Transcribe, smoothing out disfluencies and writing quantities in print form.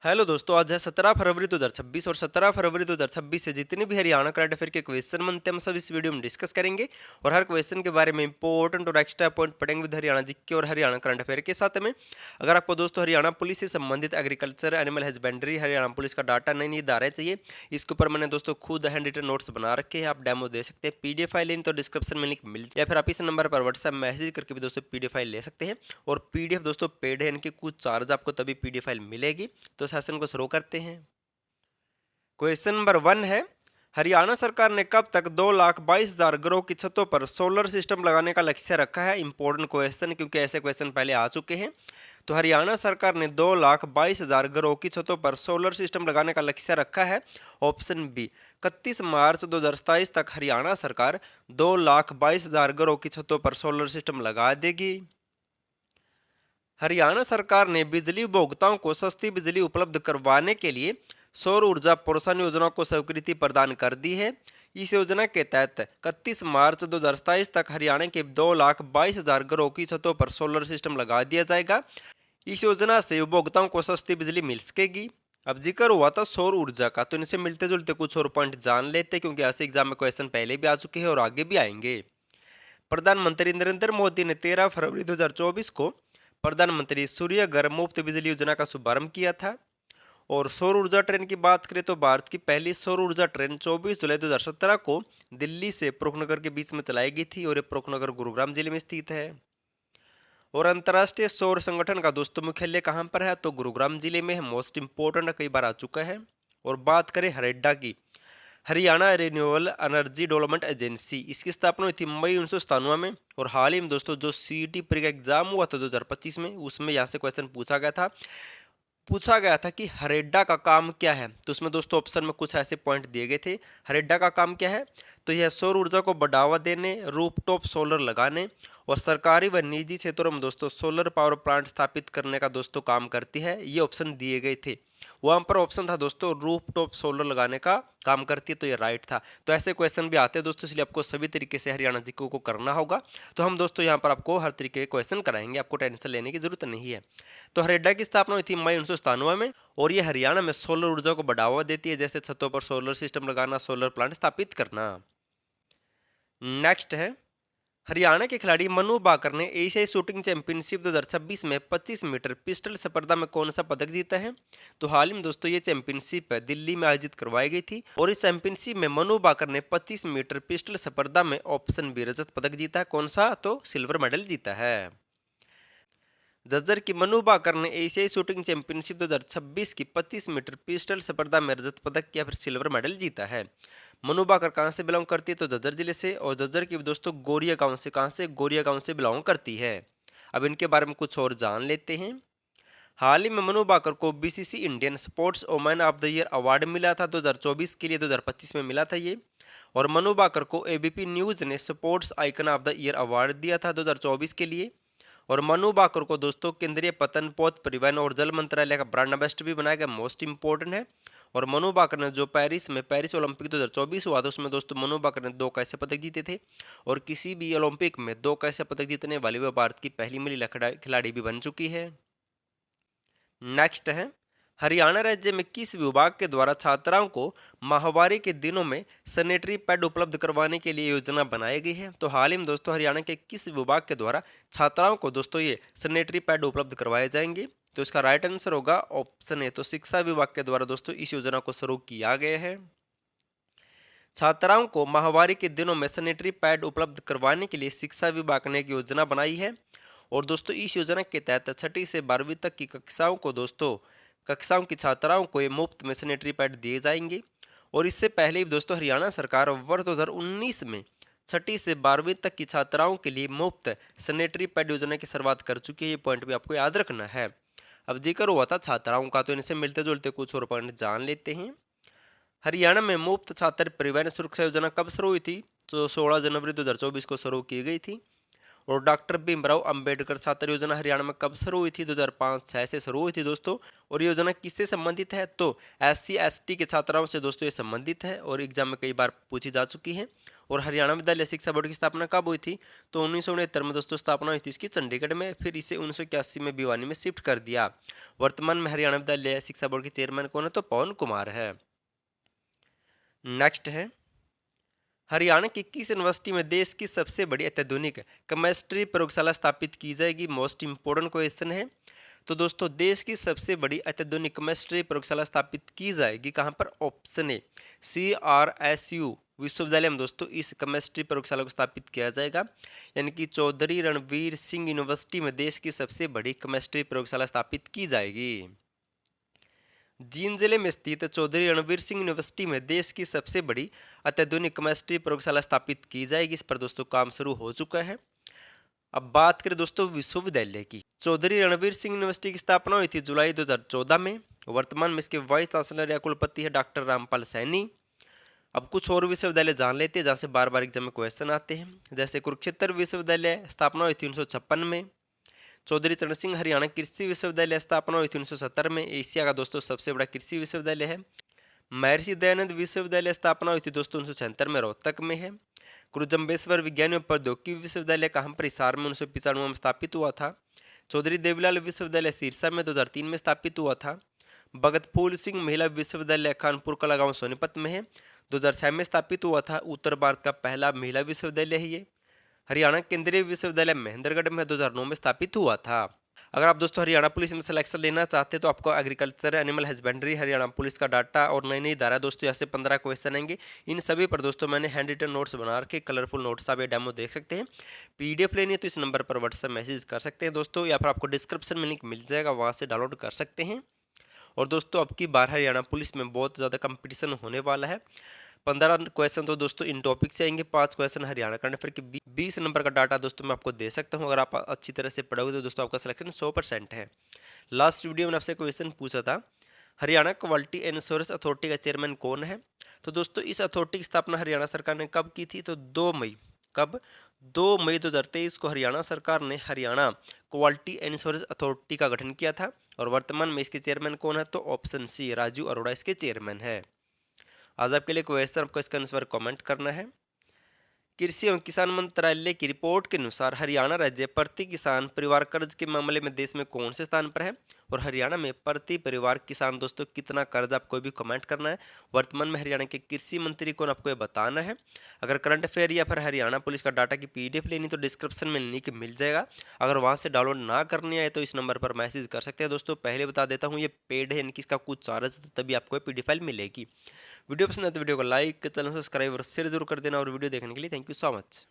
Hello दोस्तों, आज है 17 फरवरी 2026 और 17 फरवरी 2026 से जितने भी हरियाणा करंट अफेयर के क्वेश्चन बनते हैं हम सब इस वीडियो में डिस्कस करेंगे। और हर क्वेश्चन के बारे में इंपॉर्टेंट और एक्स्ट्रा पॉइंट पढ़ेंगे विद हरियाणा जीके और हरियाणा करंट अफेयर के साथ में। अगर आपको दोस्तों हरियाणा पुलिस से संबंधित agriculture, animal husbandry, Haryana police का डाटा नहीं धाराएं चाहिए, इसके ऊपर मैंने दोस्तों खुद हैंड रिटन नोट्स बना रखे हैं, आप डेमो दे सकते हैं। पीडीएफ फाइल लेनी तो डिस्क्रिप्शन में लिंक मिल जाए, या फिर आप इस नंबर पर व्हाट्सएप मैसेज करके भी दोस्तों पीडीएफ फाइल ले सकते हैं। और पीडीएफ दोस्तों पेड है, इनके कुछ चार्ज आपको तभी पीडीएफ फाइल मिलेगी। तो सेशन को शुरू करते हैं। क्वेश्चन नंबर 1 है, हरियाणा सरकार ने कब तक 2,22,000 घरों की छतों पर सोलर सिस्टम लगाने का लक्ष्य रखा है। इंपॉर्टेंट क्वेश्चन, क्योंकि ऐसे क्वेश्चन पहले आ चुके हैं। तो हरियाणा सरकार ने 2,22,000 घरों की छतों पर सोलर सिस्टम लगाने का लक्ष्य रखा है। ऑप्शन बी, 31 मार्च 2027 तक हरियाणा सरकार 2,22,000 घरों की छतों पर सोलर सिस्टम लगा देगी। हरियाणा सरकार ने बिजली उपभोक्ताओं को सस्ती बिजली उपलब्ध करवाने के लिए सौर ऊर्जा प्रोत्साहन योजना को स्वीकृति प्रदान कर दी है। इस योजना के तहत 31 मार्च 2027 तक हरियाणा के 2,22,000 घरों की छतों पर सोलर सिस्टम लगा दिया जाएगा। इस योजना से उपभोक्ताओं को सस्ती बिजली मिल सकेगी। अब जिक्र हुआ था सौर ऊर्जा का, तो इनसे मिलते जुलते कुछ और पॉइंट जान लेते, क्योंकि ऐसे एग्जाम में क्वेश्चन पहले भी आ चुके हैं और आगे भी आएंगे। प्रधानमंत्री नरेंद्र मोदी ने 13 फरवरी 2024 को प्रधानमंत्री सूर्य घर मुफ्त बिजली योजना का शुभारंभ किया था। और सौर ऊर्जा ट्रेन की बात करें तो भारत की पहली सौर ऊर्जा ट्रेन 24 जुलाई 2017 को दिल्ली से पुरुषनगर के बीच में चलाई गई थी, और ये पुरुषनगर गुरुग्राम जिले में स्थित है। और अंतर्राष्ट्रीय सौर संगठन का दोस्तों मुख्यालय कहाँ पर है, तो गुरुग्राम जिले में है। मोस्ट इंपोर्टेंट, कई बार आ चुका है। और बात करें हरेडा की, Haryana renewable energy development agency, इसकी स्थापना हुई थी मई 1997 में। और हाल ही में दोस्तों जो सीईटी प्री का एग्जाम हुआ था 2025 में, उसमें यहाँ से क्वेश्चन पूछा गया था कि हरेडा का काम क्या है। तो उसमें दोस्तों ऑप्शन में कुछ ऐसे पॉइंट दिए गए थे। हरेडा का काम क्या है, तो यह सौर ऊर्जा को बढ़ावा देने, रूफटॉप सोलर लगाने और सरकारी व निजी क्षेत्रों में दोस्तों सोलर पावर प्लांट स्थापित करने का दोस्तों काम करती है। ये ऑप्शन दिए गए थे। वहां पर ऑप्शन था दोस्तों रूफटॉप सोलर लगाने का काम करती है, तो ये राइट था। तो ऐसे क्वेश्चन भी आते हैं दोस्तों, इसलिए आपको सभी तरीके से हरियाणा जीके को करना होगा। तो हम दोस्तों यहाँ पर आपको हर तरीके के क्वेश्चन कराएंगे, आपको टेंशन लेने की जरूरत नहीं है। तो हरेडा की स्थापना हुई थी मई 1997 में, और ये हरियाणा में सोलर ऊर्जा को बढ़ावा देती है, जैसे छतों पर सोलर सिस्टम लगाना, सोलर प्लांट स्थापित करना। नेक्स्ट है, हरियाणा के खिलाड़ी मनु भाकर ने एशियाई शूटिंग चैंपियनशिप 2026 में 25 मीटर पिस्टल स्पर्धा में कौन सा पदक जीता है। तो हाल ही में दोस्तों ये चैंपियनशिप दिल्ली में आयोजित करवाई गई थी, और इस चैंपियनशिप में मनु भाकर ने 25 मीटर पिस्टल स्पर्धा में ऑप्शन बी रजत पदक जीता है। कौन सा, तो सिल्वर मेडल जीता है। जज्जर की मनु भाकर ने एशियाई शूटिंग चैंपियनशिप 2026 की 25 मीटर पिस्टल स्पर्धा में रजत पदक या फिर सिल्वर मेडल जीता है। मनु भाकर कहाँ से बिलोंग करती है, तो जज्जर जिले से। और जज्जर की दोस्तों गोरिया गांव से, कहाँ से, गोरिया गांव से बिलोंग करती है। अब इनके बारे में कुछ और जान लेते हैं। हाल ही में मनु भाकर को BCC Indian sports women of the year award मिला था 2024 के लिए, 2025 में मिला था ये। और मनु भाकर को एबीपी न्यूज ने sports icon of the year award दिया था 2024 के लिए। और मनु भाकर को दोस्तों केंद्रीय पतन पोत परिवहन और जल मंत्रालय का ब्रांड एम्बेसडर भी बनाया गया, मोस्ट इंपोर्टेंट है। और मनु भाकर ने जो पेरिस ओलंपिक 2024 हुआ था, उसमें दोस्तों मनु भाकर ने 2 कैसे पदक जीते थे। और किसी भी ओलंपिक में 2 कैसे पदक जीतने वाली वह भारत की पहली महिला खिलाड़ी भी बन चुकी है। नेक्स्ट है, हरियाणा राज्य में किस विभाग के द्वारा छात्राओं को माहवारी के दिनों में सैनिटरी पैड उपलब्ध करवाने के लिए योजना बनाई गई है। तो हाल ही में दोस्तों हरियाणा के किस विभाग के द्वारा छात्राओं को दोस्तों ये सैनिटरी पैड उपलब्ध करवाए जाएंगे। तो इसका राइट आंसर होगा ऑप्शन ए, तो शिक्षा विभाग के द्वारा दोस्तों इस योजना को शुरू किया गया है। छात्राओं को माहवारी के दिनों में सैनिटरी पैड उपलब्ध करवाने के लिए शिक्षा विभाग ने एक योजना बनाई है। और दोस्तों इस योजना के तहत 6ठी से 12वीं तक की कक्षाओं की छात्राओं को ये मुफ्त में सैनिटरी पैड दिए जाएंगे। और इससे पहले भी दोस्तों हरियाणा सरकार वर्ष 2019 में 6ठी से 12वीं तक की छात्राओं के लिए मुफ्त सैनिटरी पैड योजना की शुरुआत कर चुकी है। ये पॉइंट भी आपको याद रखना है। अब जिक्र हुआ था छात्राओं का, तो इनसे मिलते जुलते कुछ और पॉइंट जान लेते हैं। हरियाणा में मुफ्त छात्र परिवहन सुरक्षा योजना कब शुरू हुई थी, तो 16 जनवरी 2024 को शुरू की गई थी। और डॉक्टर भीमराव अंबेडकर छात्र योजना हरियाणा में कब शुरू हुई थी, 2005-6 से शुरू हुई थी दोस्तों। और ये योजना किससे संबंधित है, तो SC ST के छात्राओं से दोस्तों ये संबंधित है, और एग्जाम में कई बार पूछी जा चुकी है। और हरियाणा विद्यालय शिक्षा बोर्ड की स्थापना कब हुई थी? तो 1969 में दोस्तों स्थापना हुई थी इसकी चंडीगढ़ में, फिर इसे 1981 में भिवानी में शिफ्ट कर दिया। वर्तमान में हरियाणा विद्यालय शिक्षा बोर्ड के चेयरमैन कौन है? तो पवन कुमार है। नेक्स्ट है, हरियाणा की किस यूनिवर्सिटी में देश की सबसे बड़ी अत्याधुनिक केमिस्ट्री प्रयोगशाला स्थापित की जाएगी? मोस्ट इंपोर्टेंट क्वेश्चन है। तो दोस्तों देश की सबसे बड़ी अत्याधुनिक केमिस्ट्री प्रयोगशाला स्थापित की जाएगी कहां पर? ऑप्शन ए CRSU विश्वविद्यालय में दोस्तों इस केमिस्ट्री प्रयोगशाला को स्थापित किया जाएगा, यानी कि चौधरी रणवीर सिंह यूनिवर्सिटी में देश की सबसे बड़ी केमिस्ट्री प्रयोगशाला स्थापित की जाएगी। जींद जिले में स्थित चौधरी रणवीर सिंह यूनिवर्सिटी में देश की सबसे बड़ी अत्याधुनिक केमिस्ट्री प्रयोगशाला स्थापित की जाएगी। इस पर दोस्तों काम शुरू हो चुका है। अब बात करें दोस्तों विश्वविद्यालय की, चौधरी रणवीर सिंह यूनिवर्सिटी की स्थापना हुई थी जुलाई 2014 में। वर्तमान में इसके वाइस चांसलर या कुलपति है डॉक्टर रामपाल सैनी। अब कुछ और विश्वविद्यालय जान लेते हैं जहाँ से बार बार एग्जाम में क्वेश्चन आते हैं। जैसे कुरुक्षेत्र विश्वविद्यालय स्थापना हुई थी 1956 में। चौधरी चरण सिंह हरियाणा कृषि विश्वविद्यालय स्थापना हुई थी 1970 में, एशिया का दोस्तों सबसे बड़ा कृषि विश्वविद्यालय है। महर्षि दयानंद विश्वविद्यालय स्थापना हुई थी दोस्तों 1976 में, रोहतक में है। गुरु जम्बेश्वर विज्ञान एवं प्रौद्योगिकी विश्वविद्यालय कहाँ पर? हिसार में 1995 में स्थापित हुआ था। चौधरी देवीलाल विश्वविद्यालय सिरसा में 2003 में स्थापित हुआ था। भगत फूल सिंह महिला विश्वविद्यालय खानपुर कला गांव सोनीपत में है, 2006 में स्थापित हुआ था। उत्तर भारत का पहला महिला विश्वविद्यालय है ये। हरियाणा केंद्रीय विश्वविद्यालय महेंद्रगढ़ में 2009 में स्थापित हुआ था। अगर आप दोस्तों हरियाणा पुलिस में सिलेक्शन लेना चाहते हैं तो आपको agriculture, animal husbandry, Haryana police का डाटा और नई नई धारा दोस्तों यहाँ से 15 क्वेश्चन आएंगे। इन सभी पर दोस्तों मैंने हैंड रिटन नोट्स बना रखे, कलरफुल नोट्स आप ये डेमो देख सकते हैं। PDF लेनी है तो इस नंबर पर व्हाट्सएप मैसेज कर सकते हैं दोस्तों, या फिर आपको डिस्क्रिप्शन में लिंक मिल जाएगा, वहाँ से डाउनलोड कर सकते हैं। और दोस्तों अब की बार हरियाणा पुलिस में बहुत ज़्यादा कंपटीशन होने वाला है। 15 क्वेश्चन तो दोस्तों इन टॉपिक से आएंगे, 5 क्वेश्चन हरियाणा करंट अफेयर के 20 नंबर का डाटा दोस्तों मैं आपको दे सकता हूं। अगर आप अच्छी तरह से पढ़ोगे तो दोस्तों आपका सिलेक्शन 100% है। लास्ट वीडियो में आपसे क्वेश्चन पूछा था, हरियाणा क्वालिटी इंश्योरेंस अथॉरिटी का चेयरमैन कौन है? तो दोस्तों इस अथॉरिटी की स्थापना हरियाणा सरकार ने कब की थी? तो 2 मई। कब? 2 मई 2023 को हरियाणा सरकार ने हरियाणा क्वालिटी इंश्योरेंस अथॉरिटी का गठन किया था। और वर्तमान में इसके चेयरमैन कौन है? तो ऑप्शन सी राजू अरोड़ा इसके चेयरमैन है। आज आपके लिए क्वेश्चन, आपको इसका आंसर कमेंट करना है। कृषि एवं किसान मंत्रालय की रिपोर्ट के अनुसार हरियाणा राज्य प्रति किसान परिवार कर्ज के मामले में देश में कौन से स्थान पर है? और हरियाणा में प्रति परिवार किसान दोस्तों कितना कर्ज, आपको भी कमेंट करना है। वर्तमान में हरियाणा के कृषि मंत्री कौन, आपको ये बताना है। अगर करंट अफेयर या फिर हरियाणा पुलिस का डाटा की PDF लेनी तो डिस्क्रिप्शन में लिंक मिल जाएगा। अगर वहाँ से डाउनलोड ना करनी आए तो इस नंबर पर मैसेज कर सकते हैं दोस्तों। पहले बता देता हूँ ये पेड है, इनकी इसका कुछ चार्ज तभी आपको PDF फाइल मिलेगी। वीडियो पसंद है तो वीडियो को लाइक, चैनल सब्सक्राइब और शेयर जरूर कर देना। और वीडियो देखने के लिए थैंक यू सो मच।